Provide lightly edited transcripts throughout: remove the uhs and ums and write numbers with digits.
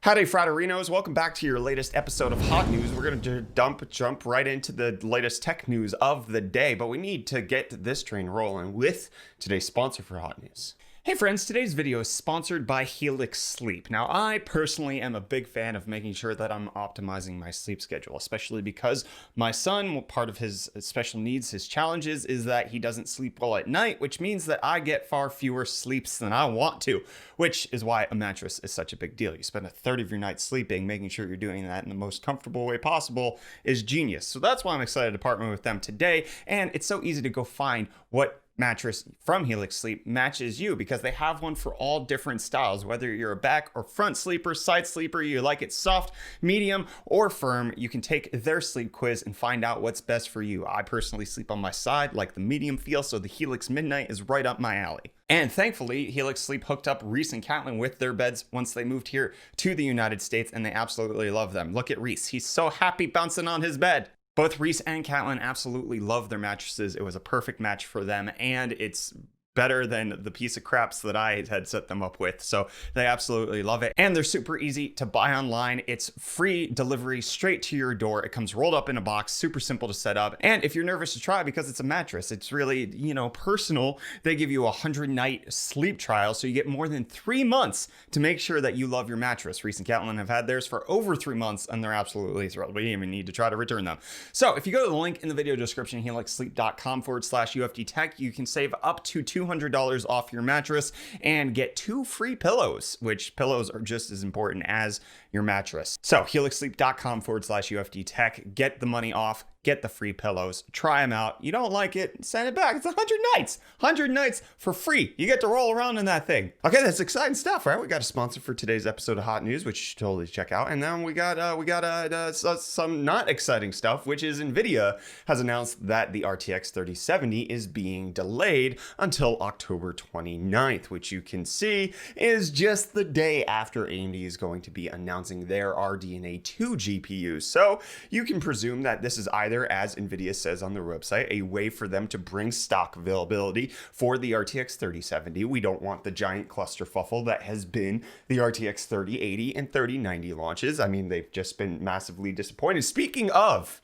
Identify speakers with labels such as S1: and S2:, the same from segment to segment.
S1: Howdy, Fratterinos. Welcome back to your latest episode of Hot News. We're going to jump right into the latest tech news of the day, but we need to get this train rolling with today's sponsor for Hot News. Hey friends, today's video is sponsored by Helix Sleep. Now, I personally am a big fan of making sure that I'm optimizing my sleep schedule, especially because my son, part of his special needs, his challenges, is that he doesn't sleep well at night, which means that I get far fewer sleeps than I want to, which is why a mattress is such a big deal. You spend a third of your night sleeping, making sure you're doing that in the most comfortable way possible is genius. So that's why I'm excited to partner with them today, and it's so easy to go find what mattress from Helix Sleep matches you because they have one for all different styles. Whether you're a back or front sleeper, side sleeper, you like it soft, medium, or firm, you can take their sleep quiz and find out what's best for you. I personally sleep on my side, like the medium feel, so the Helix Midnight is right up my alley. And thankfully, Helix Sleep hooked up Reece and Catlin with their beds once they moved here to the United States, and they absolutely love them. Look at Reece. He's so happy bouncing on his bed. Both Reece and Catlin absolutely love their mattresses. It was a perfect match for them, and it's better than the piece of craps that I had set them up with. So they absolutely love it. And they're super easy to buy online. It's free delivery straight to your door. It comes rolled up in a box, super simple to set up. And if you're nervous to try because it's a mattress, it's really, personal. They give you a 100-night sleep trial. So you get more than 3 months to make sure that you love your mattress. Reece and Catlin have had theirs for over 3 months and they're absolutely thrilled. We didn't even need to try to return them. So if you go to the link in the video description, helixsleep.com/UFDtech, you can save up to $200 off your mattress and get 2 free pillows, which pillows are just as important as your mattress. So helixsleep.com/UFDtech, get the money off, get the free pillows, try them out. You don't like it, send it back. It's 100 nights, 100 nights for free. You get to roll around in that thing. Okay, that's exciting stuff, right? We got a sponsor for today's episode of Hot News, which you should totally check out. And then we got some not exciting stuff, which is NVIDIA has announced that the RTX 3070 is being delayed until October 29th, which you can see is just the day after AMD is going to be announcing their RDNA 2 GPUs. So you can presume that this is either, as NVIDIA says on their website, a way for them to bring stock availability for the RTX 3070. We don't want the giant clusterfuffle that has been the RTX 3080 and 3090 launches. I mean, they've just been massively disappointed. Speaking of,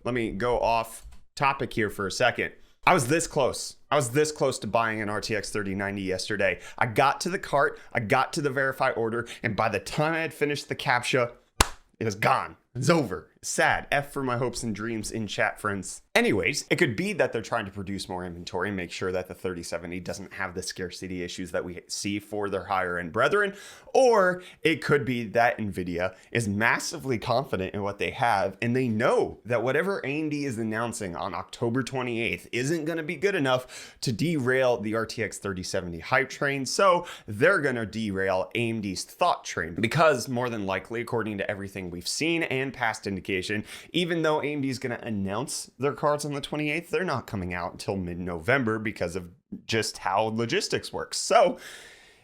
S1: let me go off topic here for a second. I was this close to buying an RTX 3090 yesterday. I got to the cart, I got to the verify order, and by the time I had finished the CAPTCHA, it was gone. It's over. Sad. F for my hopes and dreams in chat, friends. Anyways, it could be that they're trying to produce more inventory and make sure that the 3070 doesn't have the scarcity issues that we see for their higher end brethren. Or it could be that NVIDIA is massively confident in what they have and they know that whatever AMD is announcing on October 28th isn't going to be good enough to derail the RTX 3070 hype train. So they're going to derail AMD's thought train because more than likely, according to everything we've seen and past indication, even though AMD is going to announce their cards on the 28th, they're not coming out until mid-November because of just how logistics works. So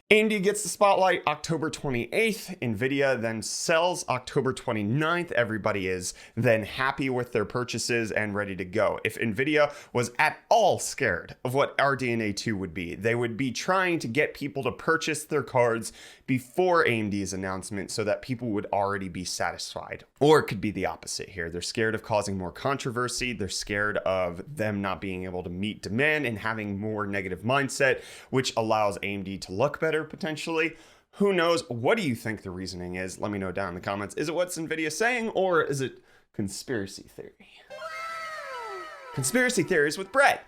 S1: AMD gets the spotlight October 28th. NVIDIA then sells October 29th. Everybody is then happy with their purchases and ready to go. If NVIDIA was at all scared of what RDNA 2 would be, they would be trying to get people to purchase their cards before AMD's announcement so that people would already be satisfied. Or it could be the opposite here. They're scared of causing more controversy. They're scared of them not being able to meet demand and having more negative mindset, which allows AMD to look better potentially. Who knows? What do you think the reasoning is? Let me know down in the comments. Is it what's NVIDIA saying, or is it conspiracy theory? Conspiracy theories with Brett.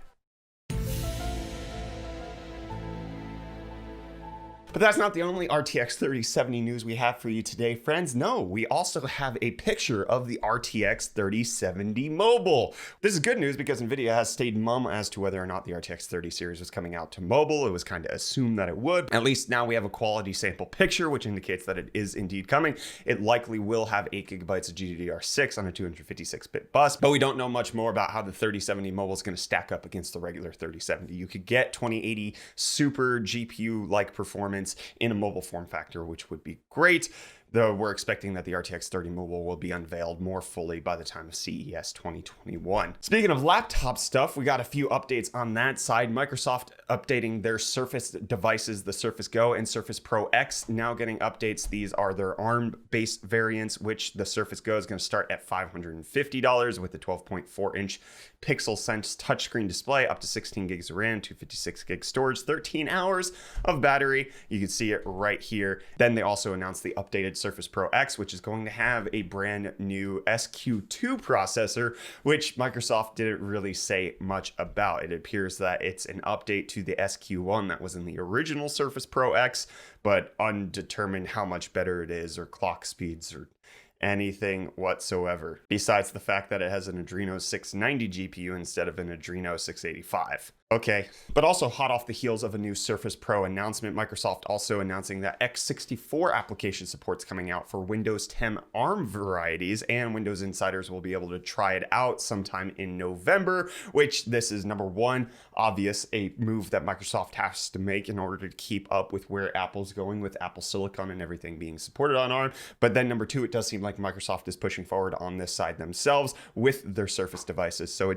S1: But that's not the only RTX 3070 news we have for you today, friends. No, we also have a picture of the RTX 3070 mobile. This is good news because NVIDIA has stayed mum as to whether or not the RTX 30 series was coming out to mobile. It was kind of assumed that it would. At least now we have a quality sample picture, which indicates that it is indeed coming. It likely will have 8 gigabytes of GDDR6 on a 256-bit bus, but we don't know much more about how the 3070 mobile is going to stack up against the regular 3070. You could get 2080 super GPU-like performance in a mobile form factor, which would be great. though we're expecting that the RTX 30 Mobile will be unveiled more fully by the time of CES 2021. Speaking of laptop stuff, we got a few updates on that side. Microsoft updating their Surface devices, the Surface Go and Surface Pro X, now getting updates. These are their ARM-based variants, which the Surface Go is going to start at $550 with the 12.4-inch Pixel Sense touchscreen display, up to 16 gigs of RAM, 256 gig storage, 13 hours of battery. You can see it right here. Then they also announced the updated Surface Pro X, which is going to have a brand new SQ2 processor, which Microsoft didn't really say much about. It appears that it's an update to the SQ1 that was in the original Surface Pro X, but undetermined how much better it is, or clock speeds, or anything whatsoever, besides the fact that it has an Adreno 690 GPU instead of an Adreno 685. Okay, but also hot off the heels of a new Surface Pro announcement, Microsoft also announcing that x64 application support's coming out for Windows 10 ARM varieties, and Windows insiders will be able to try it out sometime in November, which this is number one, obvious, a move that Microsoft has to make in order to keep up with where Apple's going with Apple Silicon and everything being supported on ARM. But then number two, it does seem like Microsoft is pushing forward on this side themselves with their Surface devices. So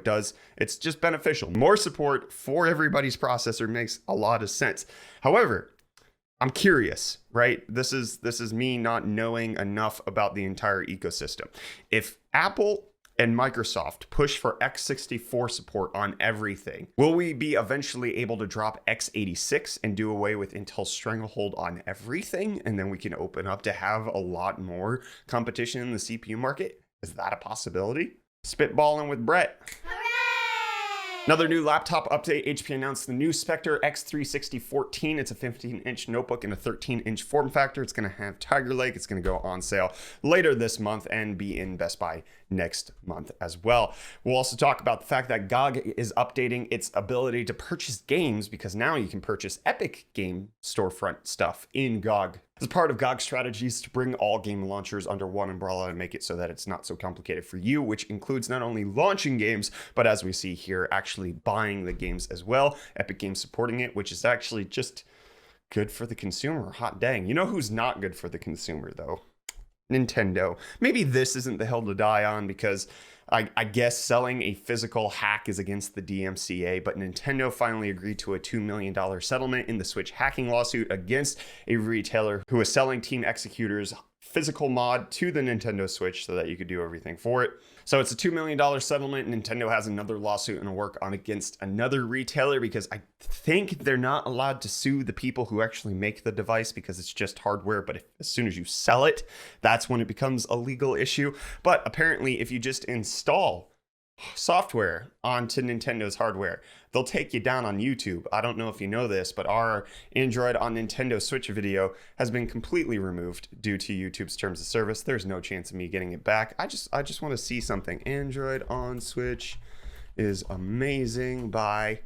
S1: it's just beneficial. More support for everybody's processor makes a lot of sense. However, I'm curious, right? This is me not knowing enough about the entire ecosystem. If Apple and Microsoft push for x64 support on everything, will we be eventually able to drop x86 and do away with Intel's stranglehold on everything? And then we can open up to have a lot more competition in the CPU market? Is that a possibility? Spitballing with Brett. Another new laptop update, HP announced the new Spectre X360 It's a 15-inch notebook in a 13-inch form factor. It's going to have Tiger Lake. It's going to go on sale later this month and be in Best Buy next month as well. We'll also talk about the fact that GOG is updating its ability to purchase games, because now you can purchase Epic Game storefront stuff in GOG. As part of GOG's strategies to bring all game launchers under one umbrella and make it so that it's not so complicated for you, which includes not only launching games, but as we see here, actually buying the games as well. Epic Games supporting it, which is actually just good for the consumer. Hot dang. You know who's not good for the consumer, though? Nintendo. Maybe this isn't the hill to die on, because I guess selling a physical hack is against the DMCA, but Nintendo finally agreed to a $2 million settlement in the Switch hacking lawsuit against a retailer who was selling Team Executor's physical mod to the Nintendo Switch so that you could do everything for it. So it's a $2 million settlement. Nintendo has another lawsuit and work on against another retailer, because I think they're not allowed to sue the people who actually make the device, because it's just hardware. But as soon as you sell it, that's when it becomes a legal issue. But apparently, if you just install software onto Nintendo's hardware, they'll take you down on YouTube. I don't know if you know this, but our Android on Nintendo Switch video has been completely removed due to YouTube's terms of service. There's no chance of me getting it back. I just want to see something. Android on Switch is amazing. Bye.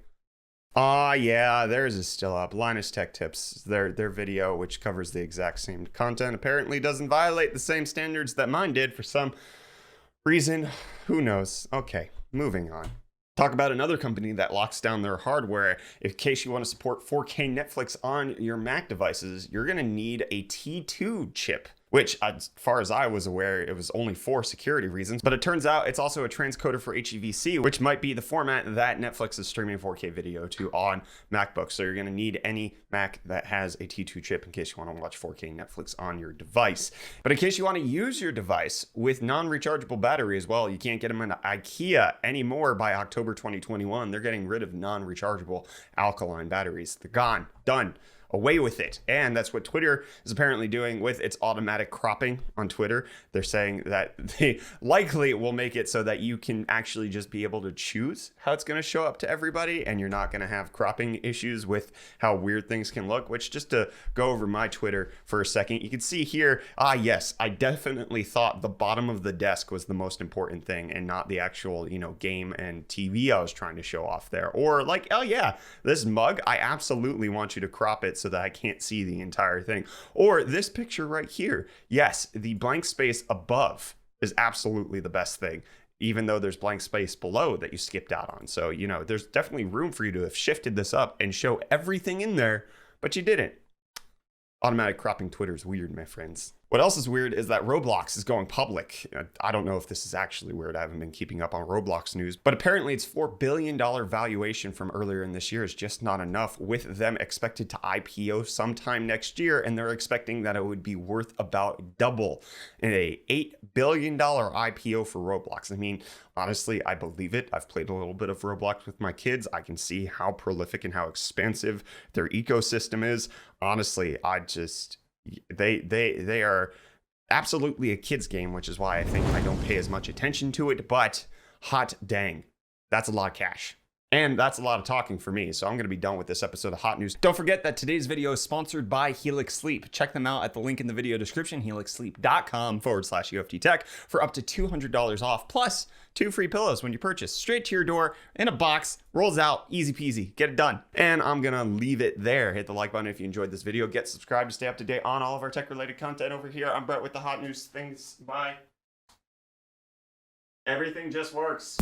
S1: Yeah, theirs is still up. Linus Tech Tips, their video, which covers the exact same content, apparently doesn't violate the same standards that mine did for some reason. Who knows? Okay, moving on. Talk about another company that locks down their hardware. In case you want to support 4K Netflix on your Mac devices, you're going to need a T2 chip, which, as far as I was aware, it was only for security reasons. But it turns out it's also a transcoder for HEVC, which might be the format that Netflix is streaming 4K video to on MacBooks. So you're going to need any Mac that has a T2 chip in case you want to watch 4K Netflix on your device. But in case you want to use your device with non-rechargeable batteries, well, you can't get them in Ikea anymore by October 2021. They're getting rid of non-rechargeable alkaline batteries. They're gone. Done. Away with it. And that's what Twitter is apparently doing with its automatic cropping on Twitter. They're saying that they likely will make it so that you can actually just be able to choose how it's going to show up to everybody, and you're not going to have cropping issues with how weird things can look. Which, just to go over my Twitter for a second, you can see here, yes, I definitely thought the bottom of the desk was the most important thing and not the actual, game and TV I was trying to show off there. Or like, oh yeah, this mug, I absolutely want you to crop it so that I can't see the entire thing. Or this picture right here. Yes, the blank space above is absolutely the best thing, even though there's blank space below that you skipped out on. So, there's definitely room for you to have shifted this up and show everything in there, but you didn't. Automatic cropping Twitter is weird, my friends. What else is weird is that Roblox is going public. I don't know if this is actually weird. I haven't been keeping up on Roblox news, but apparently its $4 billion valuation from earlier in this year is just not enough, with them expected to IPO sometime next year, and they're expecting that it would be worth about double in a $8 billion IPO for Roblox. I mean, honestly, I believe it. I've played a little bit of Roblox with my kids. I can see how prolific and how expansive their ecosystem is. Honestly, they are absolutely a kid's game, which is why I think I don't pay as much attention to it. But hot dang, that's a lot of cash. And that's a lot of talking for me, so I'm going to be done with this episode of Hot News. Don't forget that today's video is sponsored by Helix Sleep. Check them out at the link in the video description, helixsleep.com/UFT Tech, for up to $200 off, plus 2 free pillows when you purchase. Straight to your door, in a box, rolls out, easy peasy, get it done. And I'm going to leave it there. Hit the like button if you enjoyed this video. Get subscribed to stay up to date on all of our tech-related content over here. I'm Brett with the Hot News. Things. Bye. Everything just works.